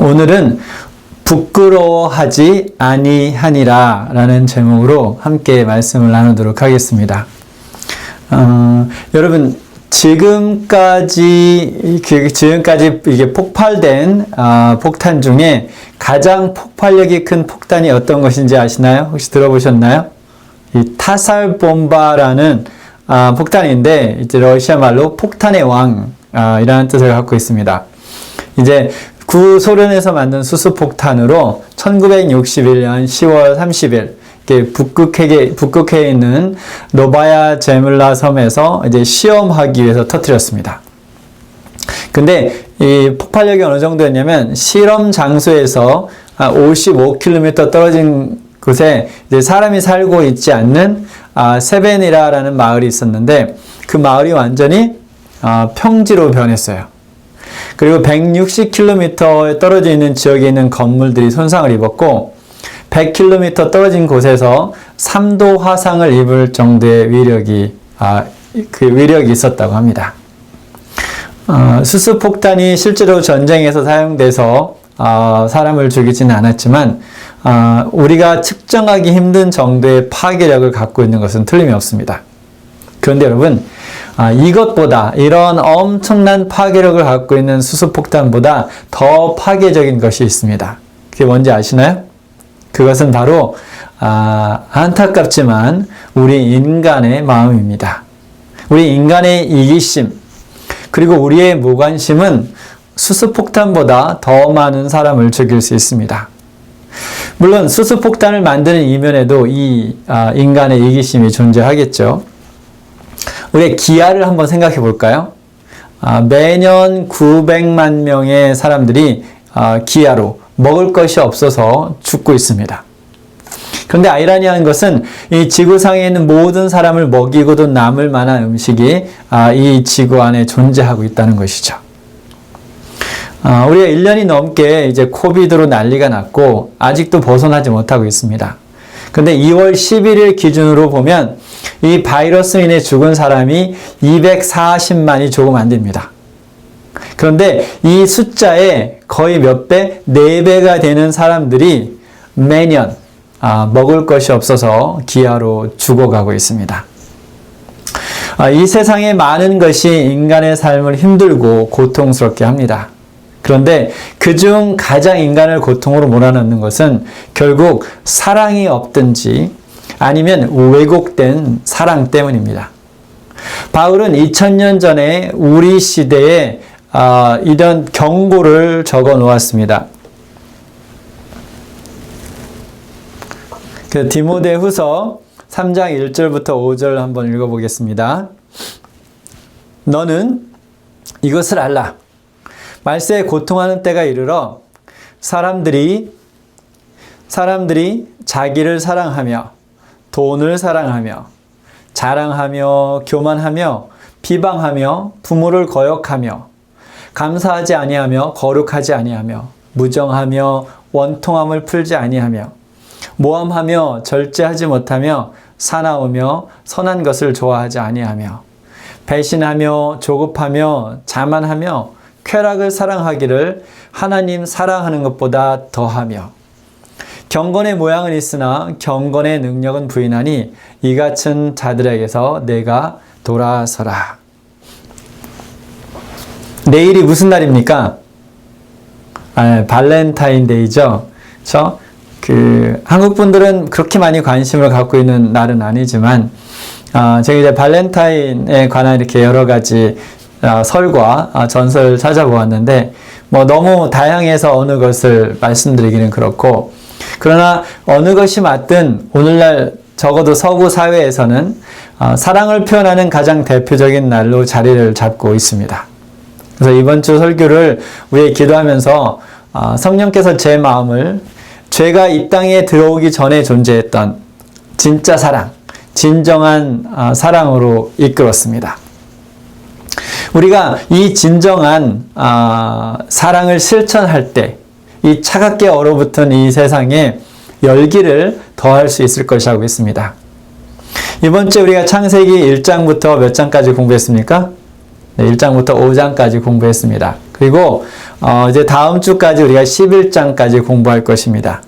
오늘은 부끄러워하지 아니하니라 라는 제목으로 함께 말씀을 나누도록 하겠습니다. 여러분, 지금까지 이게 폭발된 폭탄 중에 가장 폭발력이 큰 폭탄이 어떤 것인지 아시나요? 혹시 들어보셨나요? 이 타살봄바라는 폭탄인데, 이제 러시아 말로 폭탄의 왕 이라는 뜻을 갖고 있습니다. 이제 구소련에서 만든 수소폭탄으로 1961년 10월 30일 북극해에 있는 노바야 제물라 섬에서 이제 시험하기 위해서 터뜨렸습니다. 근데 이 폭발력이 어느 정도였냐면, 실험 장소에서 55km 떨어진 곳에 이제 사람이 살고 있지 않는 세베니라라는 마을이 있었는데, 그 마을이 완전히 평지로 변했어요. 그리고 160km에 떨어져 있는 지역에 있는 건물들이 손상을 입었고, 100km 떨어진 곳에서 3도 화상을 입을 정도의 위력이 있었다고 합니다. 수소폭탄이 실제로 전쟁에서 사용돼서 사람을 죽이지는 않았지만, 우리가 측정하기 힘든 정도의 파괴력을 갖고 있는 것은 틀림이 없습니다. 그런데 여러분, 이것보다, 이런 엄청난 파괴력을 갖고 있는 수소폭탄보다 더 파괴적인 것이 있습니다. 그게 뭔지 아시나요? 그것은 바로 안타깝지만 우리 인간의 마음입니다. 우리 인간의 이기심, 그리고 우리의 무관심은 수소폭탄보다 더 많은 사람을 죽일 수 있습니다. 물론 수소폭탄을 만드는 이면에도 이 인간의 이기심이 존재하겠죠. 우리의 기아를 한번 생각해 볼까요? 매년 900만 명의 사람들이 기아로 먹을 것이 없어서 죽고 있습니다. 그런데 아이러니한 것은 이 지구상에 있는 모든 사람을 먹이고도 남을 만한 음식이 이 지구 안에 존재하고 있다는 것이죠. 우리가 1년이 넘게 이제 코비드로 난리가 났고 아직도 벗어나지 못하고 있습니다. 근데 2월 11일 기준으로 보면 이 바이러스로 인해 죽은 사람이 240만이 조금 안 됩니다. 그런데 이 숫자에 거의 몇 배? 4배가 되는 사람들이 매년 먹을 것이 없어서 기아로 죽어가고 있습니다. 이 세상의 많은 것이 인간의 삶을 힘들고 고통스럽게 합니다. 그런데 그중 가장 인간을 고통으로 몰아넣는 것은 결국 사랑이 없든지 아니면 왜곡된 사랑 때문입니다. 바울은 2000년 전에 우리 시대에 이런 경고를 적어 놓았습니다. 그 디모데후서 3장 1절부터 5절 한번 읽어보겠습니다. 너는 이것을 알라. 말세에 고통하는 때가 이르러 사람들이 자기를 사랑하며 돈을 사랑하며 자랑하며 교만하며 비방하며 부모를 거역하며 감사하지 아니하며 거룩하지 아니하며 무정하며 원통함을 풀지 아니하며 모함하며 절제하지 못하며 사나우며 선한 것을 좋아하지 아니하며 배신하며 조급하며 자만하며 쾌락을 사랑하기를 하나님 사랑하는 것보다 더하며 경건의 모양은 있으나 경건의 능력은 부인하니 이 같은 자들에게서 내가 돌아서라. 내일이 무슨 날입니까? 발렌타인데이죠. 그렇죠? 한국 분들은 그렇게 많이 관심을 갖고 있는 날은 아니지만, 제가 이제 발렌타인에 관한 이렇게 여러 가지 설과 전설을 찾아보았는데, 너무 다양해서 어느 것을 말씀드리기는 그렇고, 그러나 어느 것이 맞든 오늘날 적어도 서구 사회에서는 사랑을 표현하는 가장 대표적인 날로 자리를 잡고 있습니다. 그래서 이번 주 설교를 위해 기도하면서 성령께서 제 마음을 죄가 이 땅에 들어오기 전에 존재했던 진짜 사랑, 진정한 사랑으로 이끌었습니다. 우리가 이 진정한 사랑을 실천할 때 이 차갑게 얼어붙은 이 세상에 열기를 더할 수 있을 것이라고 믿습니다. 이번 주에 우리가 창세기 1장부터 몇 장까지 공부했습니까? 네, 1장부터 5장까지 공부했습니다. 그리고 이제 다음 주까지 우리가 11장까지 공부할 것입니다.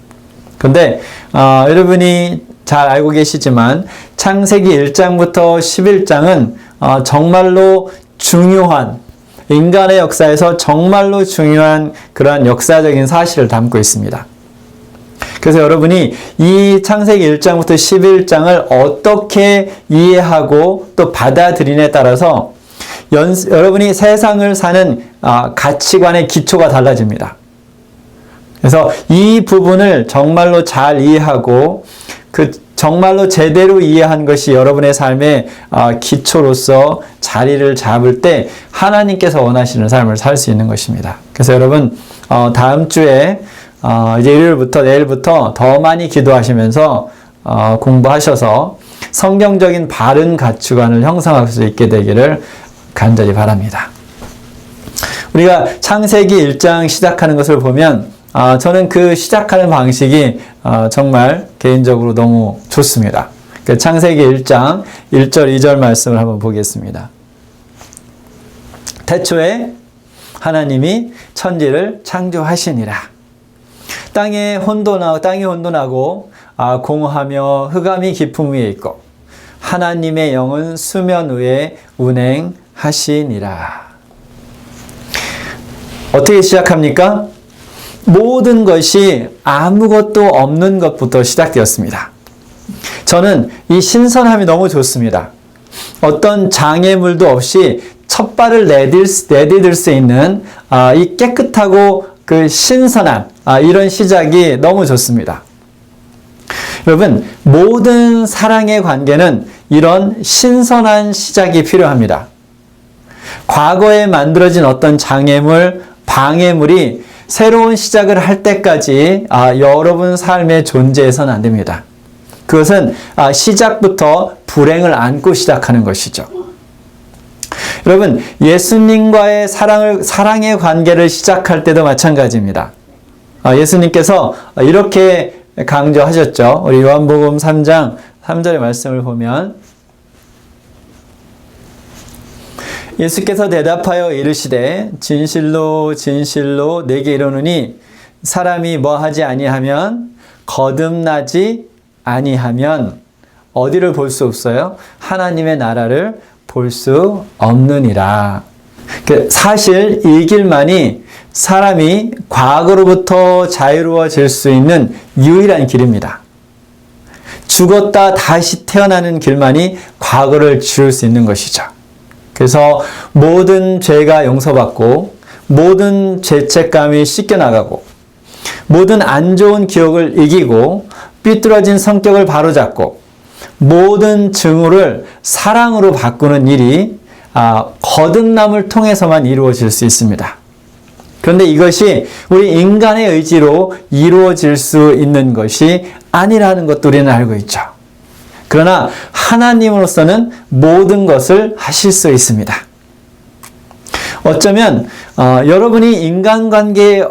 근데 여러분이 잘 알고 계시지만 창세기 1장부터 11장은 정말로 중요한, 인간의 역사에서 정말로 중요한 그러한 역사적인 사실을 담고 있습니다. 그래서 여러분이 이 창세기 1장부터 11장을 어떻게 이해하고 또 받아들이냐에 따라서 여러분이 세상을 사는 가치관의 기초가 달라집니다. 그래서 이 부분을 정말로 잘 이해하고 정말로 제대로 이해한 것이 여러분의 삶의 기초로서 자리를 잡을 때 하나님께서 원하시는 삶을 살 수 있는 것입니다. 그래서 여러분 다음 주에 이제 일요일부터 내일부터 더 많이 기도하시면서 공부하셔서 성경적인 바른 가치관을 형성할 수 있게 되기를 간절히 바랍니다. 우리가 창세기 1장 시작하는 것을 보면 저는 그 시작하는 방식이 정말 개인적으로 너무 좋습니다. 그 창세기 1장 1절 2절 말씀을 한번 보겠습니다. 태초에 하나님이 천지를 창조하시니라. 땅이 혼돈하고 공허하며 흑암이 깊음 위에 있고 하나님의 영은 수면 위에 운행하시니라. 어떻게 시작합니까? 모든 것이 아무것도 없는 것부터 시작되었습니다. 저는 이 신선함이 너무 좋습니다. 어떤 장애물도 없이 첫 발을 내디딜 수 있는 이 깨끗하고 그 신선한 이런 시작이 너무 좋습니다. 여러분, 모든 사랑의 관계는 이런 신선한 시작이 필요합니다. 과거에 만들어진 어떤 장애물, 방해물이 새로운 시작을 할 때까지 여러분 삶에 존재해서는 안 됩니다. 그것은 시작부터 불행을 안고 시작하는 것이죠. 여러분, 예수님과의 사랑의 관계를 시작할 때도 마찬가지입니다. 예수님께서 이렇게 강조하셨죠. 우리 요한복음 3장 3절의 말씀을 보면 예수께서 대답하여 이르시되 진실로 진실로 내게 이르노니 사람이 뭐하지 아니하면 거듭나지 아니하면 어디를 볼 수 없어요? 하나님의 나라를 볼 수 없느니라. 사실 이 길만이 사람이 과거로부터 자유로워질 수 있는 유일한 길입니다. 죽었다 다시 태어나는 길만이 과거를 지울 수 있는 것이죠. 그래서 모든 죄가 용서받고 모든 죄책감이 씻겨나가고 모든 안 좋은 기억을 이기고 삐뚤어진 성격을 바로잡고 모든 증오를 사랑으로 바꾸는 일이 거듭남을 통해서만 이루어질 수 있습니다. 그런데 이것이 우리 인간의 의지로 이루어질 수 있는 것이 아니라는 것도 우리는 알고 있죠. 그러나 하나님으로서는 모든 것을 하실 수 있습니다. 어쩌면 여러분이 인간관계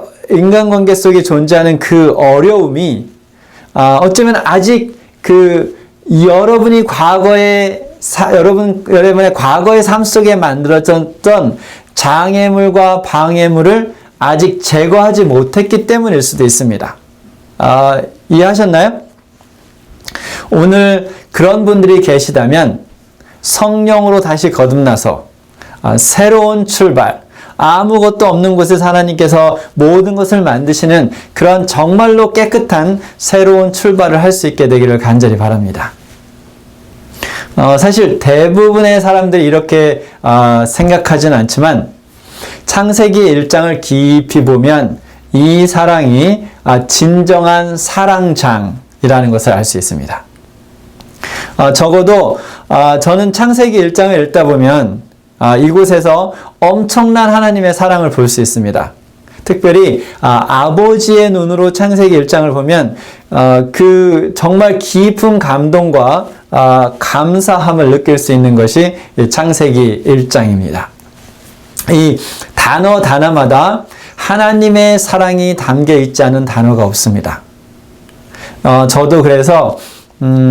속에 존재하는 그 어려움이 어쩌면 아직 여러분의 과거의 삶 속에 만들어졌던 장애물과 방해물을 아직 제거하지 못했기 때문일 수도 있습니다. 이해하셨나요? 오늘 그런 분들이 계시다면 성령으로 다시 거듭나서 새로운 출발, 아무것도 없는 곳에서 하나님께서 모든 것을 만드시는 그런 정말로 깨끗한 새로운 출발을 할 수 있게 되기를 간절히 바랍니다. 사실 대부분의 사람들이 이렇게 생각하지는 않지만 창세기 1장을 깊이 보면 이 사랑이 진정한 사랑장이라는 것을 알 수 있습니다. 적어도 저는 창세기 1장을 읽다 보면 이곳에서 엄청난 하나님의 사랑을 볼 수 있습니다. 특별히 아버지의 눈으로 창세기 1장을 보면 그 정말 깊은 감동과 감사함을 느낄 수 있는 것이 창세기 1장입니다. 이 단어 하나마다 하나님의 사랑이 담겨 있지 않은 단어가 없습니다. 저도 그래서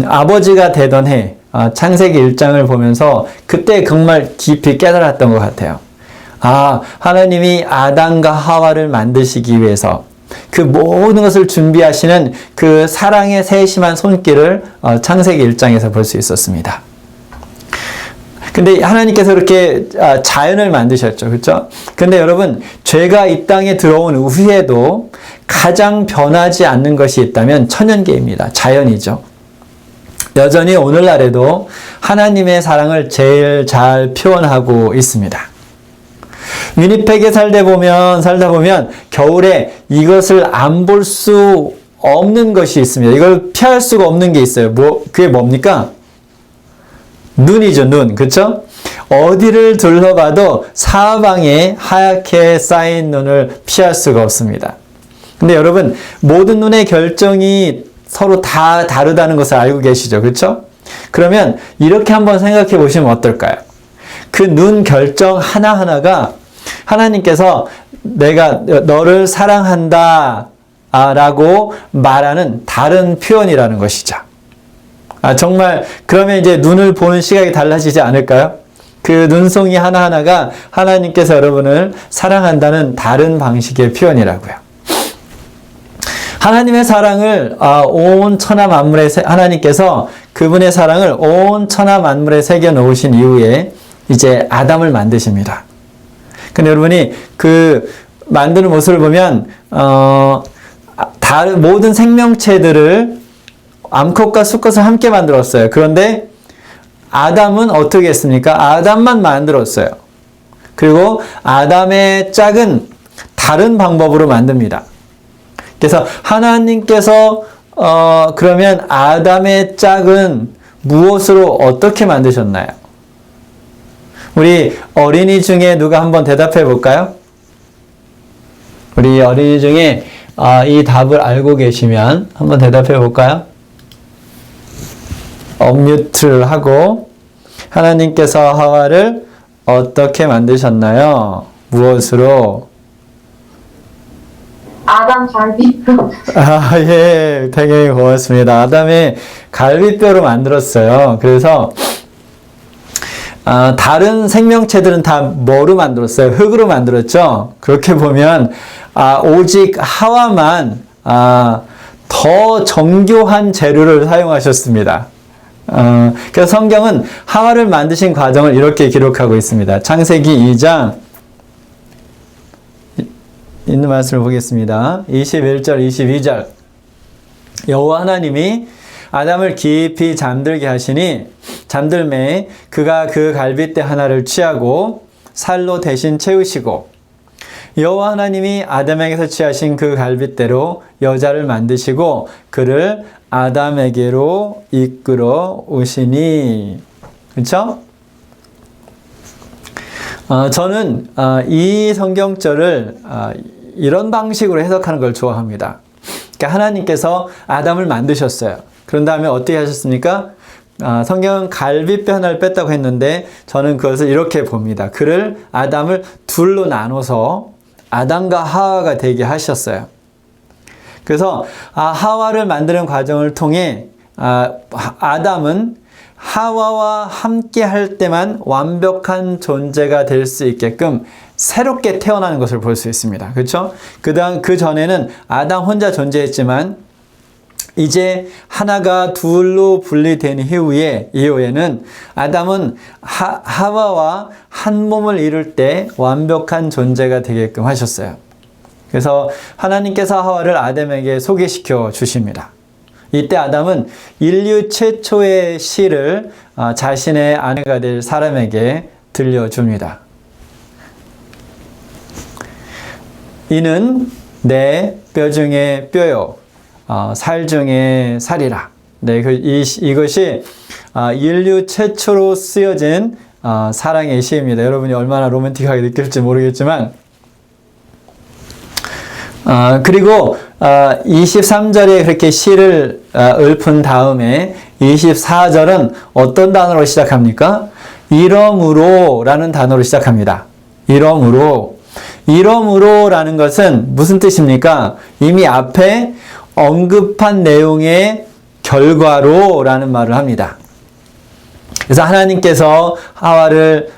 아버지가 되던 해 창세기 1장을 보면서 그때 정말 깊이 깨달았던 것 같아요. 하나님이 아담과 하와를 만드시기 위해서 그 모든 것을 준비하시는 그 사랑의 세심한 손길을 창세기 1장에서 볼 수 있었습니다. 근데 하나님께서 이렇게 자연을 만드셨죠. 그렇죠? 근데 여러분, 죄가 이 땅에 들어온 후에도 가장 변하지 않는 것이 있다면 천연계입니다. 자연이죠. 여전히 오늘날에도 하나님의 사랑을 제일 잘 표현하고 있습니다. 위니펙에 살다 보면 겨울에 이것을 안 볼 수 없는 것이 있습니다. 이걸 피할 수가 없는 게 있어요. 그게 뭡니까? 눈이죠, 눈. 그쵸? 어디를 둘러봐도 사방에 하얗게 쌓인 눈을 피할 수가 없습니다. 근데 여러분, 모든 눈의 결정이 서로 다 다르다는 것을 알고 계시죠? 그쵸? 그러면 이렇게 한번 생각해 보시면 어떨까요? 그 눈 결정 하나하나가 하나님께서 내가 너를 사랑한다 라고 말하는 다른 표현이라는 것이죠. 정말 그러면 이제 눈을 보는 시각이 달라지지 않을까요? 그 눈송이 하나하나가 하나님께서 여러분을 사랑한다는 다른 방식의 표현이라고요. 하나님의 사랑을 온 천하 만물에 하나님께서 그분의 사랑을 온 천하 만물에 새겨 놓으신 이후에 이제 아담을 만드십니다. 근데 여러분이 그 만드는 모습을 보면 다른 모든 생명체들을 암컷과 수컷을 함께 만들었어요. 그런데 아담은 어떻게 했습니까? 아담만 만들었어요. 그리고 아담의 짝은 다른 방법으로 만듭니다. 그래서 하나님께서 그러면 아담의 짝은 무엇으로 어떻게 만드셨나요? 우리 어린이 중에 누가 한번 대답해 볼까요? 우리 어린이 중에 이 답을 알고 계시면 한번 대답해 볼까요? 언뮤트를 하고 하나님께서 하와를 어떻게 만드셨나요? 무엇으로? 아담 갈비뼈. 예, 되게 고맙습니다. 아담의 갈비뼈로 만들었어요. 그래서 다른 생명체들은 다 뭐로 만들었어요? 흙으로 만들었죠? 그렇게 보면 오직 하와만 더 정교한 재료를 사용하셨습니다. 그래서 성경은 하와를 만드신 과정을 이렇게 기록하고 있습니다. 창세기 2장 있는 말씀을 보겠습니다. 21절, 22절. 여호와 하나님이 아담을 깊이 잠들게 하시니 잠들매 그가 그 갈빗대 하나를 취하고 살로 대신 채우시고 여호와 하나님이 아담에게서 취하신 그 갈빗대로 여자를 만드시고 그를 아담에게로 이끌어 오시니. 그렇죠? 저는 이 성경절을 이런 방식으로 해석하는 걸 좋아합니다. 그러니까 하나님께서 아담을 만드셨어요. 그런 다음에 어떻게 하셨습니까? 성경은 갈빗뼈 하나를 뺐다고 했는데 저는 그것을 이렇게 봅니다. 그를 아담을 둘로 나눠서 아담과 하와가 되게 하셨어요. 그래서 하와를 만드는 과정을 통해 아담은 하와와 함께 할 때만 완벽한 존재가 될 수 있게끔 새롭게 태어나는 것을 볼 수 있습니다. 그렇죠? 그 전에는 아담 혼자 존재했지만 이제 하나가 둘로 분리된 이후에는 아담은 하와와 한 몸을 이룰 때 완벽한 존재가 되게끔 하셨어요. 그래서 하나님께서 하와를 아담에게 소개시켜 주십니다. 이때 아담은 인류 최초의 시를 자신의 아내가 될 사람에게 들려줍니다. 이는 내 뼈 중에 뼈요, 살 중에 살이라. 네, 이것이 인류 최초로 쓰여진 사랑의 시입니다. 여러분이 얼마나 로맨틱하게 느낄지 모르겠지만 그리고 23절에 그렇게 시를 읊은 다음에 24절은 어떤 단어로 시작합니까? 이러므로 라는 단어로 시작합니다. 이러므로 라는 것은 무슨 뜻입니까? 이미 앞에 언급한 내용의 결과로 라는 말을 합니다. 그래서 하나님께서 하와를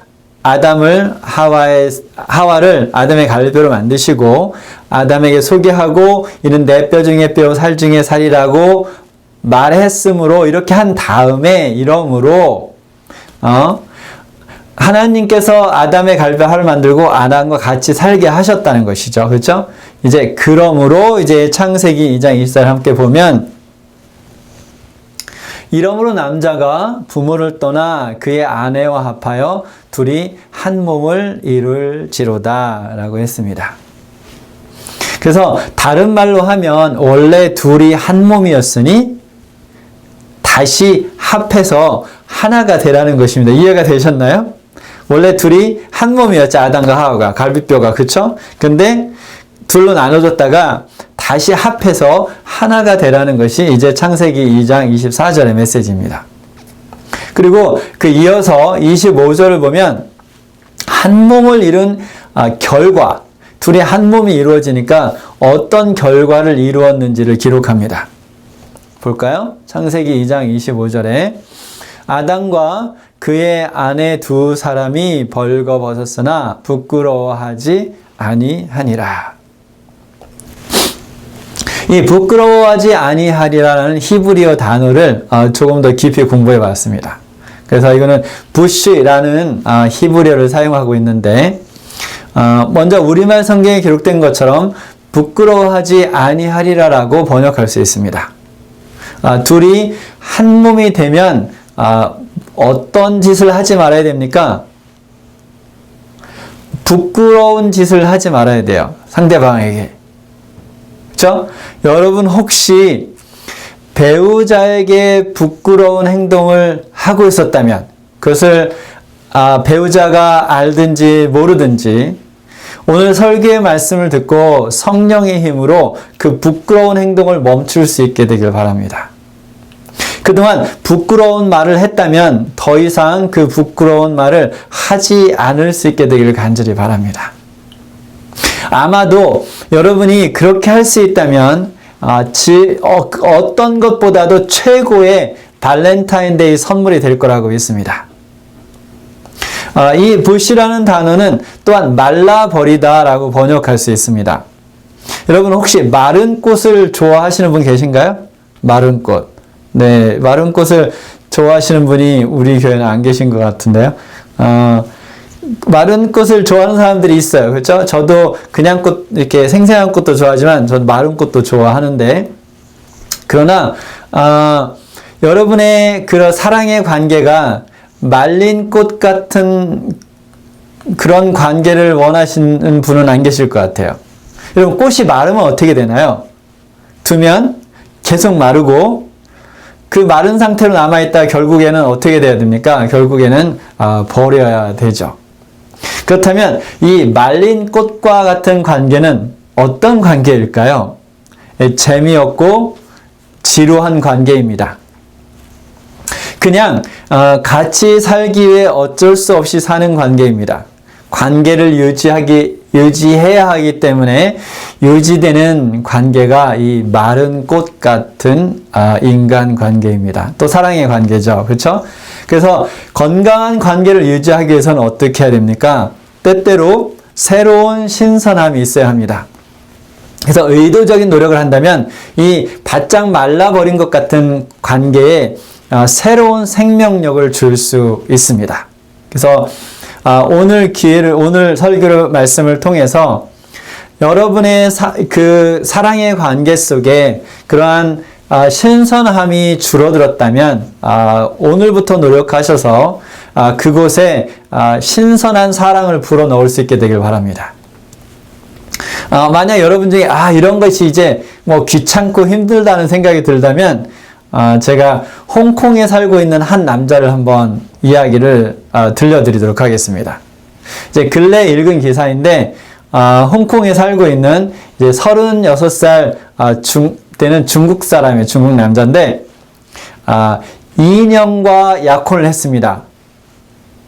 하와를 아담의 갈비뼈로 만드시고 아담에게 소개하고 이는 내 뼈 중에 뼈 살 중에 살이라고 말했으므로 이렇게 한 다음에 이러므로 하나님께서 아담의 갈비뼈 하를 만들고 아담과 같이 살게 하셨다는 것이죠. 그렇죠? 이제 그러므로 이제 창세기 2장 24절 함께 보면 이러므로 남자가 부모를 떠나 그의 아내와 합하여 둘이 한 몸을 이룰지로다 라고 했습니다. 그래서 다른 말로 하면 원래 둘이 한 몸이었으니 다시 합해서 하나가 되라는 것입니다. 이해가 되셨나요? 원래 둘이 한 몸이었죠. 아담과 하와가 갈비뼈가 그쵸? 근데 둘로 나눠졌다가 다시 합해서 하나가 되라는 것이 이제 창세기 2장 24절의 메시지입니다. 그리고 그 이어서 25절을 보면 한 몸을 이룬 결과, 둘이 한 몸이 이루어지니까 어떤 결과를 이루었는지를 기록합니다. 볼까요? 창세기 2장 25절에 아담과 그의 아내 두 사람이 벌거벗었으나 부끄러워하지 아니하니라. 이 부끄러워하지 아니하리라는 히브리어 단어를 조금 더 깊이 공부해 봤습니다. 그래서 이거는 부쉬라는 히브리어를 사용하고 있는데 먼저 우리말 성경에 기록된 것처럼 부끄러워하지 아니하리라라고 번역할 수 있습니다. 둘이 한 몸이 되면 어떤 짓을 하지 말아야 됩니까? 부끄러운 짓을 하지 말아야 돼요. 상대방에게. 그렇죠? 여러분 혹시 배우자에게 부끄러운 행동을 하고 있었다면 그것을 배우자가 알든지 모르든지 오늘 설교의 말씀을 듣고 성령의 힘으로 그 부끄러운 행동을 멈출 수 있게 되길 바랍니다. 그동안 부끄러운 말을 했다면 더 이상 그 부끄러운 말을 하지 않을 수 있게 되기를 간절히 바랍니다. 아마도 여러분이 그렇게 할 수 있다면 어떤 것보다도 최고의 발렌타인데이 선물이 될 거라고 믿습니다. 이 부시라는 단어는 또한 말라버리다라고 번역할 수 있습니다. 여러분 혹시 마른 꽃을 좋아하시는 분 계신가요? 마른 꽃. 네, 마른 꽃을 좋아하시는 분이 우리 교회는 안 계신 것 같은데요. 마른 꽃을 좋아하는 사람들이 있어요. 그렇죠? 저도 그냥 꽃, 이렇게 생생한 꽃도 좋아하지만 저도 마른 꽃도 좋아하는데 그러나 여러분의 그런 사랑의 관계가 말린 꽃 같은 그런 관계를 원하시는 분은 안 계실 것 같아요. 여러분 꽃이 마르면 어떻게 되나요? 두면 계속 마르고 그 마른 상태로 남아있다 결국에는 어떻게 돼야 됩니까? 결국에는 버려야 되죠. 그렇다면 이 말린 꽃과 같은 관계는 어떤 관계일까요? 재미없고 지루한 관계입니다. 그냥 같이 살기 위해 어쩔 수 없이 사는 관계입니다. 관계를 유지해야 하기 때문에 유지되는 관계가 이 마른 꽃 같은 인간 관계입니다. 또 사랑의 관계죠. 그렇죠? 그래서 건강한 관계를 유지하기 위해서는 어떻게 해야 됩니까? 때때로 새로운 신선함이 있어야 합니다. 그래서 의도적인 노력을 한다면 이 바짝 말라버린 것 같은 관계에 새로운 생명력을 줄 수 있습니다. 그래서 오늘 설교 말씀을 통해서 여러분의 그 사랑의 관계 속에 그러한 신선함이 줄어들었다면 오늘부터 노력하셔서 그곳에 신선한 사랑을 불어넣을 수 있게 되길 바랍니다. 만약 여러분 중에 이런 것이 이제 뭐 귀찮고 힘들다는 생각이 들다면 제가 홍콩에 살고 있는 한 남자를 한번 이야기를 들려드리도록 하겠습니다. 이제 근래 읽은 기사인데 홍콩에 살고 있는 이제 36살 되는 중국 사람이에요. 중국 남자인데 2년과 약혼을 했습니다.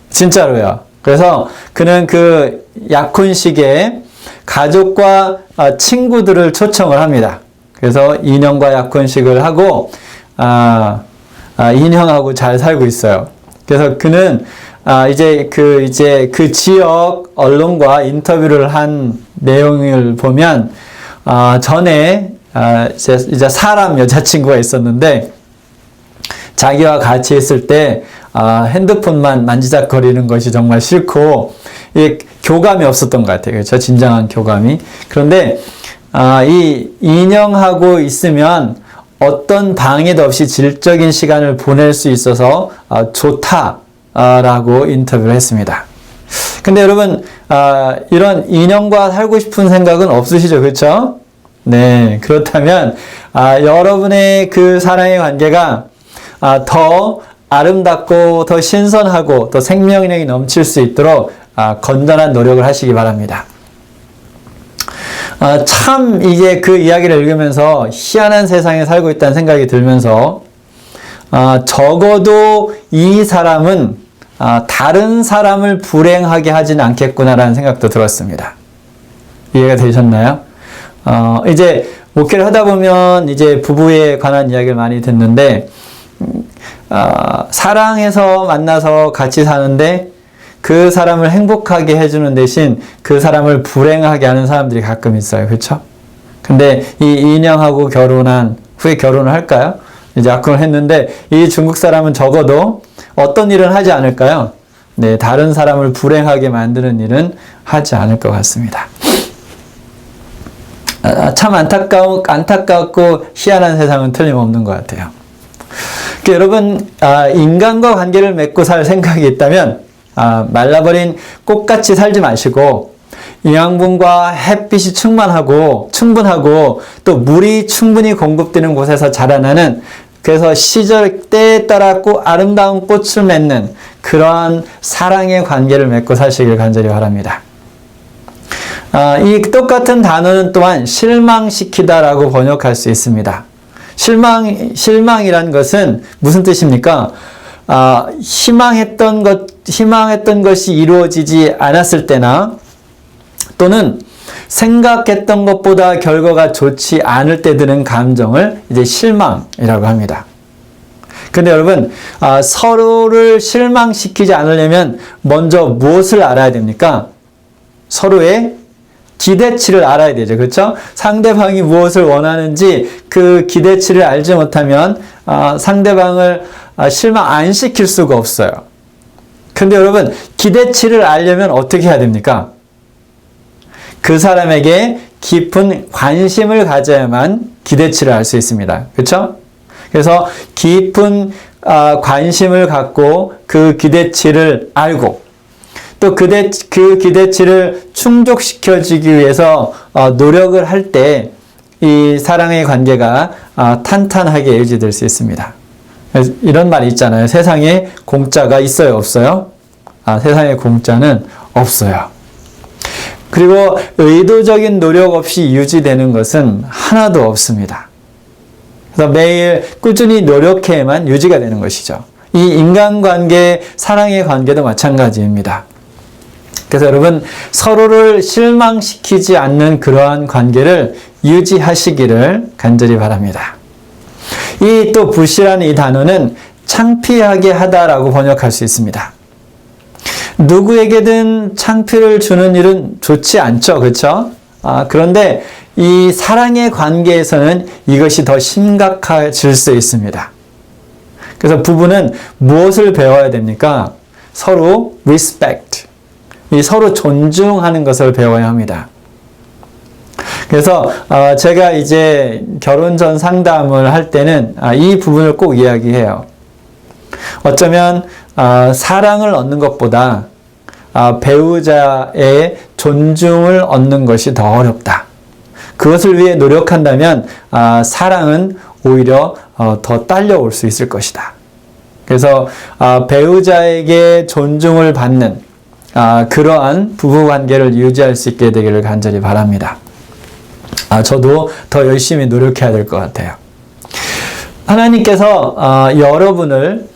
진짜로요. 그래서 그는 그 약혼식에 가족과 친구들을 초청을 합니다. 그래서 2년과 약혼식을 하고 2년하고 잘 살고 있어요. 그래서 그는 이제 그 지역 언론과 인터뷰를 한 내용을 보면, 전에, 이제 사람 여자친구가 있었는데, 자기와 같이 있을 때, 핸드폰만 만지작거리는 것이 정말 싫고, 교감이 없었던 것 같아요. 그렇죠? 진정한 교감이. 그런데, 이 인형하고 있으면 어떤 방해도 없이 질적인 시간을 보낼 수 있어서 좋다라고 인터뷰를 했습니다. 근데 여러분, 이런 인형과 살고 싶은 생각은 없으시죠? 그렇죠? 네. 그렇다면, 여러분의 그 사랑의 관계가 더 아름답고 더 신선하고 더 생명력이 넘칠 수 있도록 건전한 노력을 하시기 바랍니다. 참 이제 그 이야기를 읽으면서 희한한 세상에 살고 있다는 생각이 들면서 적어도 이 사람은 다른 사람을 불행하게 하진 않겠구나라는 생각도 들었습니다. 이해가 되셨나요? 이제 목회를 하다 보면 이제 부부에 관한 이야기를 많이 듣는데 사랑해서 만나서 같이 사는데 그 사람을 행복하게 해주는 대신 그 사람을 불행하게 하는 사람들이 가끔 있어요. 그렇죠? 근데 이 인형하고 결혼한 후에 결혼을 할까요? 이제 약혼을 했는데 이 중국 사람은 적어도 어떤 일은 하지 않을까요? 네, 다른 사람을 불행하게 만드는 일은 하지 않을 것 같습니다. 참 안타깝고 희한한 세상은 틀림없는 것 같아요. 여러분, 인간과 관계를 맺고 살 생각이 있다면 말라버린 꽃같이 살지 마시고 영양분과 햇빛이 충분하고 또 물이 충분히 공급되는 곳에서 자라나는, 그래서 시절 때에 따라 아름다운 꽃을 맺는 그러한 사랑의 관계를 맺고 사시길 간절히 바랍니다. 이 똑같은 단어는 또한 실망시키다라고 번역할 수 있습니다. 실망이란 것은 무슨 뜻입니까? 희망했던 것이 이루어지지 않았을 때나 또는 생각했던 것보다 결과가 좋지 않을 때 드는 감정을 이제 실망이라고 합니다. 근데 여러분, 서로를 실망시키지 않으려면 먼저 무엇을 알아야 됩니까? 서로의 기대치를 알아야 되죠. 그렇죠? 상대방이 무엇을 원하는지 그 기대치를 알지 못하면 상대방을 실망 안 시킬 수가 없어요. 근데 여러분, 기대치를 알려면 어떻게 해야 됩니까? 그 사람에게 깊은 관심을 가져야만 기대치를 알 수 있습니다. 그렇죠? 그래서 깊은 관심을 갖고 그 기대치를 알고 또 그 기대치를 충족시켜주기 위해서 노력을 할 때 이 사랑의 관계가 탄탄하게 유지될 수 있습니다. 이런 말이 있잖아요. 세상에 공짜가 있어요, 없어요? 세상에 공짜는 없어요. 그리고 의도적인 노력 없이 유지되는 것은 하나도 없습니다. 그래서 매일 꾸준히 노력해야만 유지가 되는 것이죠. 이 인간관계, 사랑의 관계도 마찬가지입니다. 그래서 여러분, 서로를 실망시키지 않는 그러한 관계를 유지하시기를 간절히 바랍니다. 이 또 부시라는 이 단어는 창피하게 하다라고 번역할 수 있습니다. 누구에게든 창피를 주는 일은 좋지 않죠. 그렇죠? 그런데 이 사랑의 관계에서는 이것이 더 심각해질 수 있습니다. 그래서 부부는 무엇을 배워야 됩니까? 서로 respect, 이 서로 존중하는 것을 배워야 합니다. 그래서 제가 이제 결혼 전 상담을 할 때는 이 부분을 꼭 이야기해요. 어쩌면 사랑을 얻는 것보다 배우자의 존중을 얻는 것이 더 어렵다. 그것을 위해 노력한다면 사랑은 오히려 더 딸려올 수 있을 것이다. 그래서 배우자에게 존중을 받는 그러한 부부관계를 유지할 수 있게 되기를 간절히 바랍니다. 저도 더 열심히 노력해야 될 것 같아요. 하나님께서 여러분을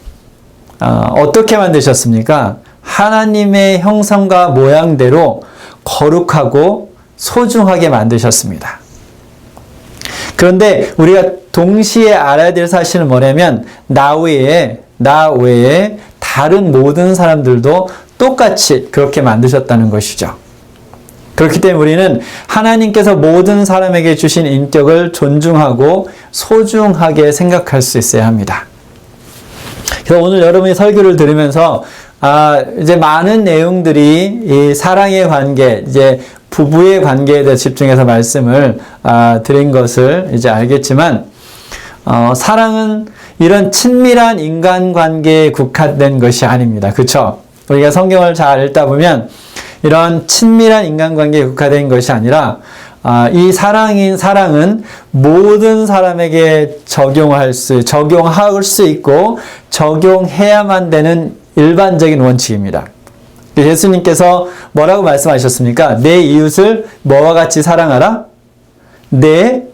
어떻게 만드셨습니까? 하나님의 형상과 모양대로 거룩하고 소중하게 만드셨습니다. 그런데 우리가 동시에 알아야 될 사실은 뭐냐면 나 외에 다른 모든 사람들도 똑같이 그렇게 만드셨다는 것이죠. 그렇기 때문에 우리는 하나님께서 모든 사람에게 주신 인격을 존중하고 소중하게 생각할 수 있어야 합니다. 그래서 오늘 여러분이 설교를 들으면서 이제 많은 내용들이 이 사랑의 관계, 이제 부부의 관계에 대해 집중해서 말씀을 드린 것을 이제 알겠지만, 사랑은 이런 친밀한 인간관계에 국한된 것이 아닙니다. 그렇죠? 우리가 성경을 잘 읽다 보면 이런 친밀한 인간관계에 국한된 것이 아니라 이 사랑은 모든 사람에게 적용할 수 있고 적용해야만 되는 일반적인 원칙입니다. 예수님께서 뭐라고 말씀하셨습니까? 내 이웃을 뭐와 같이 사랑하라? 내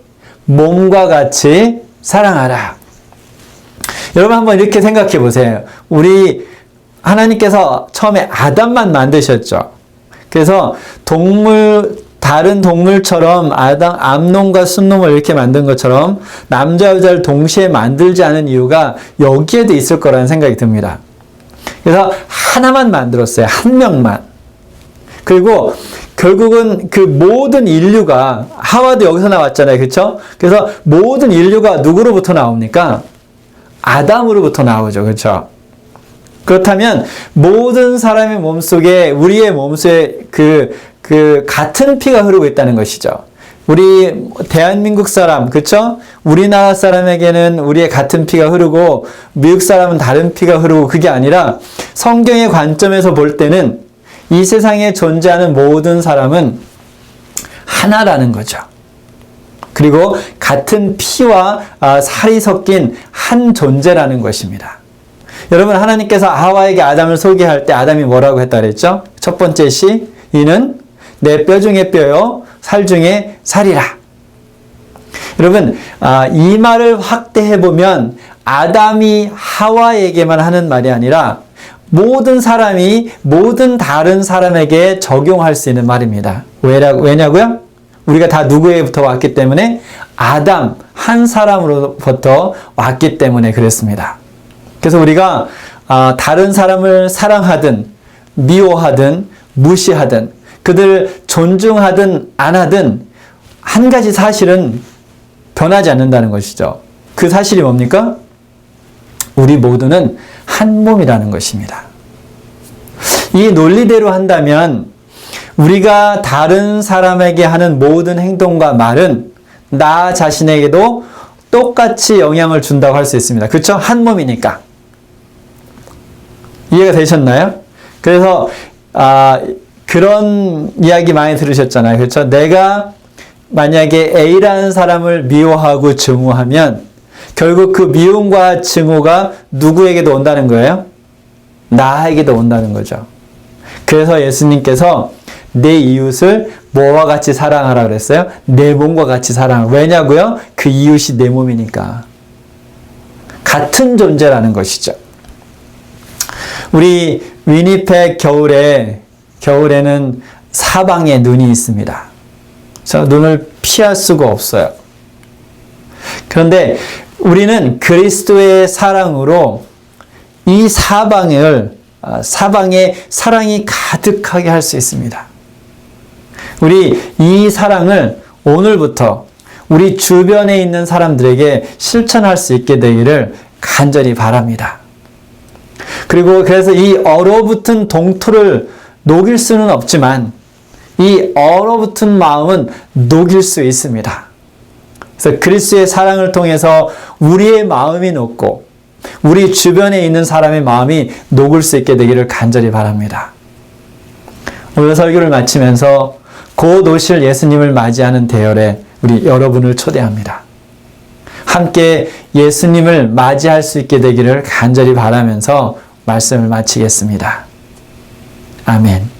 몸과 같이 사랑하라. 여러분 한번 이렇게 생각해 보세요. 하나님께서 처음에 아담만 만드셨죠. 그래서 다른 동물처럼 암놈과 순놈을 이렇게 만든 것처럼 남자 여자를 동시에 만들지 않은 이유가 여기에도 있을 거라는 생각이 듭니다. 그래서 하나만 만들었어요. 한 명만. 그리고 결국은 그 모든 인류가, 하와도 여기서 나왔잖아요. 그렇죠? 그래서 모든 인류가 누구로부터 나옵니까? 아담으로부터 나오죠. 그렇죠? 그렇다면 모든 사람의 몸속에, 우리의 몸속에 같은 피가 흐르고 있다는 것이죠. 우리 대한민국 사람, 그렇죠? 우리나라 사람에게는 우리의 같은 피가 흐르고 미국 사람은 다른 피가 흐르고, 그게 아니라 성경의 관점에서 볼 때는 이 세상에 존재하는 모든 사람은 하나라는 거죠. 그리고 같은 피와 살이 섞인 한 존재라는 것입니다. 여러분, 하나님께서 하와에게 아담을 소개할 때 아담이 뭐라고 했다 그랬죠? 첫 번째 시, 이는 내 뼈 중에 뼈요 살 중에 살이라. 여러분, 이 말을 확대해 보면 아담이 하와에게만 하는 말이 아니라 모든 사람이 모든 다른 사람에게 적용할 수 있는 말입니다. 왜냐고요? 우리가 다 누구에부터 왔기 때문에, 아담 한 사람으로부터 왔기 때문에 그랬습니다. 그래서 우리가 다른 사람을 사랑하든 미워하든 무시하든 그들을 존중하든 안 하든 한 가지 사실은 변하지 않는다는 것이죠. 그 사실이 뭡니까? 우리 모두는 한 몸이라는 것입니다. 이 논리대로 한다면 우리가 다른 사람에게 하는 모든 행동과 말은 나 자신에게도 똑같이 영향을 준다고 할 수 있습니다. 그렇죠? 한 몸이니까. 이해가 되셨나요? 그래서 그런 이야기 많이 들으셨잖아요. 그렇죠? 내가 만약에 A라는 사람을 미워하고 증오하면 결국 그 미움과 증오가 누구에게도 온다는 거예요? 나에게도 온다는 거죠. 그래서 예수님께서 내 이웃을 뭐와 같이 사랑하라 그랬어요? 내 몸과 같이 사랑하라. 왜냐고요? 그 이웃이 내 몸이니까. 같은 존재라는 것이죠. 우리 위니펙 겨울에는 사방에 눈이 있습니다. 그래서 눈을 피할 수가 없어요. 그런데 우리는 그리스도의 사랑으로 이 사방에 사랑이 가득하게 할 수 있습니다. 우리 이 사랑을 오늘부터 우리 주변에 있는 사람들에게 실천할 수 있게 되기를 간절히 바랍니다. 그리고 그래서 이 얼어붙은 동토를 녹일 수는 없지만 이 얼어붙은 마음은 녹일 수 있습니다. 그래서 그리스도의 사랑을 통해서 우리의 마음이 녹고 우리 주변에 있는 사람의 마음이 녹을 수 있게 되기를 간절히 바랍니다. 오늘 설교를 마치면서 곧 오실 예수님을 맞이하는 대열에 우리 여러분을 초대합니다. 함께 예수님을 맞이할 수 있게 되기를 간절히 바라면서 말씀을 마치겠습니다. 아멘.